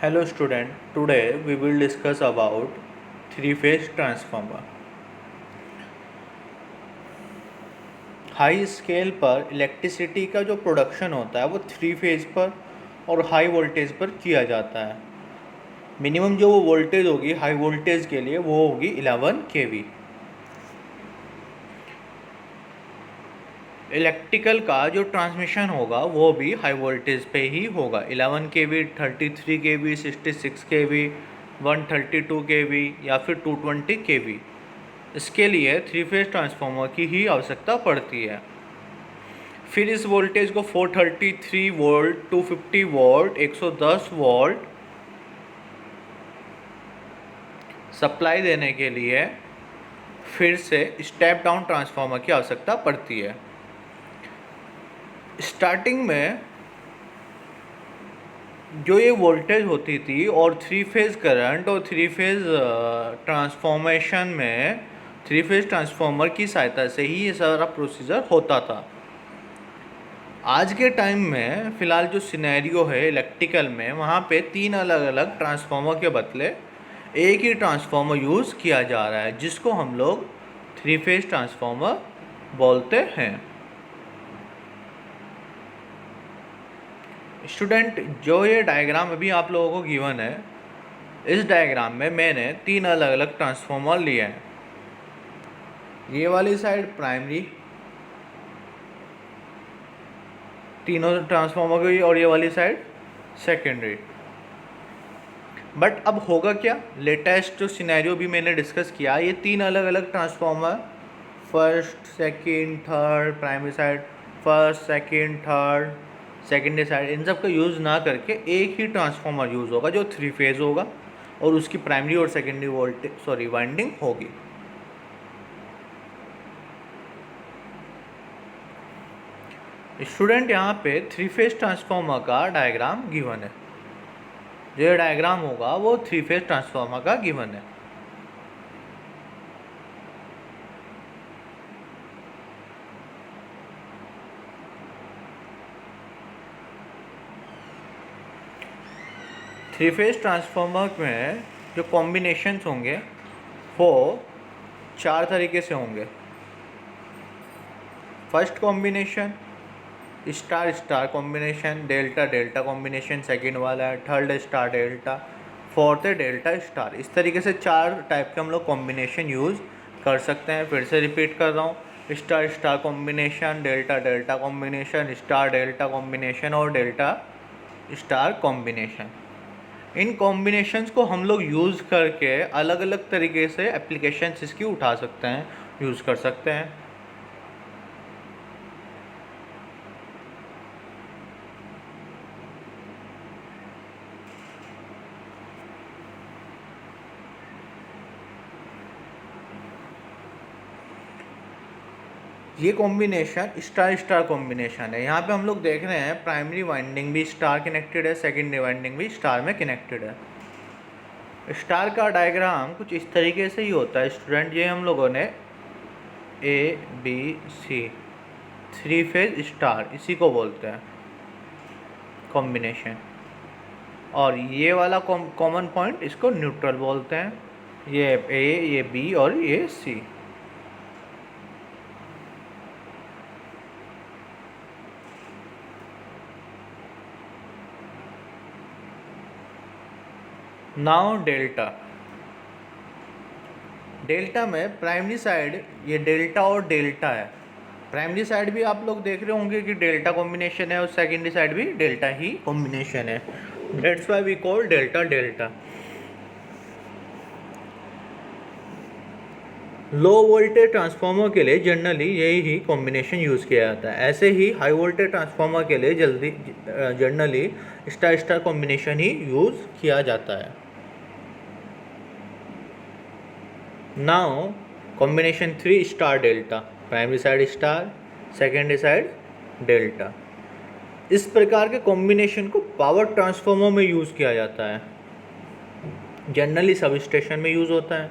Hello student, today we will discuss about three-phase transformer. High scale पर electricity का जो production होता है वो थ्री फेज पर और हाई वोल्टेज पर किया जाता है। मिनिमम जो वो वोल्टेज होगी हाई वोल्टेज के लिए वो होगी 11 kV। इलेक्ट्रिकल का जो ट्रांसमिशन होगा वो भी हाई वोल्टेज पे ही होगा। 11 kV, 33 kV, 66 kV, 132 kV या फिर 220 kV। इसके लिए थ्री फेज ट्रांसफार्मर की ही आवश्यकता पड़ती है। फिर इस वोल्टेज को 433 वोल्ट, 250 वोल्ट, 110 वोल्ट सप्लाई देने के लिए फिर से स्टेप डाउन ट्रांसफार्मर की आवश्यकता पड़ती है। स्टार्टिंग में जो ये वोल्टेज होती थी और थ्री फेज करंट और थ्री फेज ट्रांसफॉर्मेशन में थ्री फेज ट्रांसफार्मर की सहायता से ही ये सारा प्रोसीजर होता था। आज के टाइम में फ़िलहाल जो सिनेरियो है इलेक्ट्रिकल में, वहाँ पे तीन अलग अलग ट्रांसफार्मर के बदले एक ही ट्रांसफार्मर यूज़ किया जा रहा है, जिसको हम लोग थ्री फेज ट्रांसफार्मर बोलते हैं। स्टूडेंट, जो ये डायग्राम अभी आप लोगों को गिवन है, इस डायग्राम में मैंने तीन अलग अलग ट्रांसफार्मर लिए हैं। ये वाली साइड प्राइमरी, तीनों ट्रांसफार्मर की, और ये वाली साइड सेकेंडरी। बट अब होगा क्या, लेटेस्ट जो सिनेरियो भी मैंने डिस्कस किया, ये तीन अलग अलग transformer, first second third, primary side first second third, secondary side, इन सब का यूज़ ना करके एक ही ट्रांसफार्मर यूज़ होगा जो थ्री फेज होगा और उसकी प्राइमरी और सेकेंडरी वाइंडिंग होगी। स्टूडेंट, यहाँ पे थ्री फेज ट्रांसफार्मर का डायग्राम गिवन है। जो डायग्राम होगा वो थ्री फेज ट्रांसफार्मर का गिवन है। थ्री फेज ट्रांसफार्मर में जो कॉम्बिनेशंस होंगे वो चार तरीके से होंगे। First combination star star combination, delta delta combination second वाला है, थर्ड स्टार डेल्टा, फोर्थ है डेल्टा स्टार। इस तरीके से चार टाइप के हम लोग कॉम्बिनेशन यूज़ कर सकते हैं। फिर से रिपीट कर रहा हूँ, star star combination, delta delta combination, star delta combination और डेल्टा स्टार कॉम्बिनेशन। इन कॉम्बिनेशंस को हम लोग यूज़ करके अलग अलग तरीके से एप्लीकेशंस इसकी उठा सकते हैं, यूज़ कर सकते हैं। ये कॉम्बिनेशन स्टार स्टार कॉम्बिनेशन है। यहाँ पे हम लोग देख रहे हैं प्राइमरी वाइंडिंग भी स्टार कनेक्टेड है, सेकेंडरी वाइंडिंग भी स्टार में कनेक्टेड है। स्टार का डायग्राम कुछ इस तरीके से ही होता है स्टूडेंट। ये हम लोगों ने ABC थ्री फेज स्टार, इसी को बोलते हैं कॉम्बिनेशन। और ये वाला कॉमन पॉइंट, इसको न्यूट्रल बोलते हैं। ये A, ये B और ये C। Now delta. डेल्टा में प्राइमरी साइड ये डेल्टा और डेल्टा है। प्राइमरी साइड भी आप लोग देख रहे होंगे कि डेल्टा कॉम्बिनेशन है और सेकेंडरी साइड भी डेल्टा ही कॉम्बिनेशन है। That's why we call delta delta. Low voltage transformer के लिए जनरली यही ही कॉम्बिनेशन यूज़ किया जाता है। ऐसे ही हाई वोल्टेज ट्रांसफार्मर के लिए जनरली स्टार स्टार कॉम्बिनेशन ही यूज़ किया जाता है। Now combination 3 star delta, primary side star, secondary side delta. इस प्रकार के कॉम्बिनेशन को पावर ट्रांसफार्मर में यूज़ किया जाता है। जनरली सब स्टेशन में यूज़ होता है।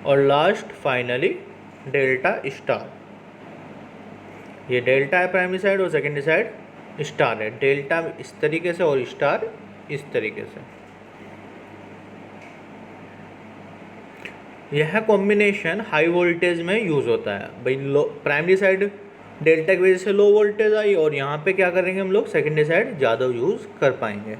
और लास्ट फाइनली डेल्टा स्टार। ये डेल्टा है प्राइमरी साइड और सेकेंडरी साइड स्टार है, डेल्टा इस तरीके से और स्टार इस तरीके से। यह कॉम्बिनेशन हाई वोल्टेज में यूज़ होता है भाई। लो प्राइमरी साइड डेल्टा की वजह से लो वोल्टेज आई और यहाँ पे क्या करेंगे हम लोग सेकेंडरी साइड ज़्यादा यूज़ कर पाएंगे।